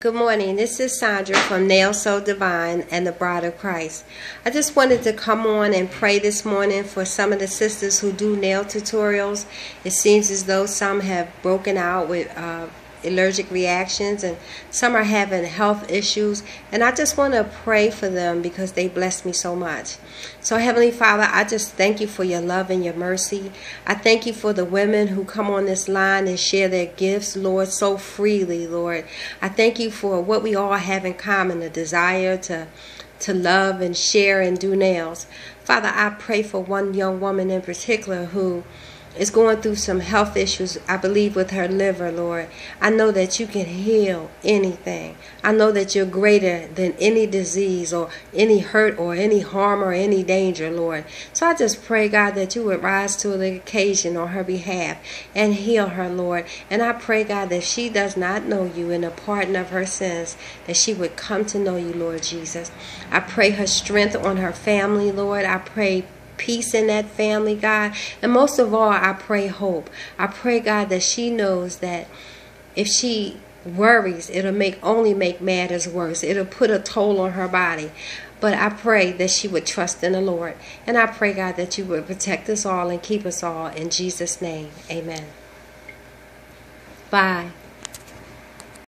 Good morning. This is Sandra from Nail So Divine and the Bride of Christ. I just wanted to come on and pray this morning for some of the sisters who do nail tutorials. It seems as though some have broken out with allergic reactions and some are having health issues, and I just want to pray for them because they bless me so much. So Heavenly Father, I just thank you for your love and your mercy. I thank you for the women who come on this line and share their gifts, Lord, so freely, Lord. I thank you for what we all have in common, the desire to love and share and do nails. Father, I pray for one young woman in particular who is going through some health issues, I believe, with her liver, Lord. I know that you can heal anything. I know that you're greater than any disease or any hurt or any harm or any danger, Lord. So I just pray, God, that you would rise to the occasion on her behalf and heal her, Lord. And I pray, God, that she does not know you in the pardon of her sins, that she would come to know you, Lord Jesus. I pray her strength on her family, Lord. I pray peace in that family, God. And most of all, I pray hope. I pray, God, that she knows that if she worries, it'll only make matters worse. It'll put a toll on her body. But I pray that she would trust in the Lord. And I pray, God, that you would protect us all and keep us all. In Jesus' name, amen. Bye.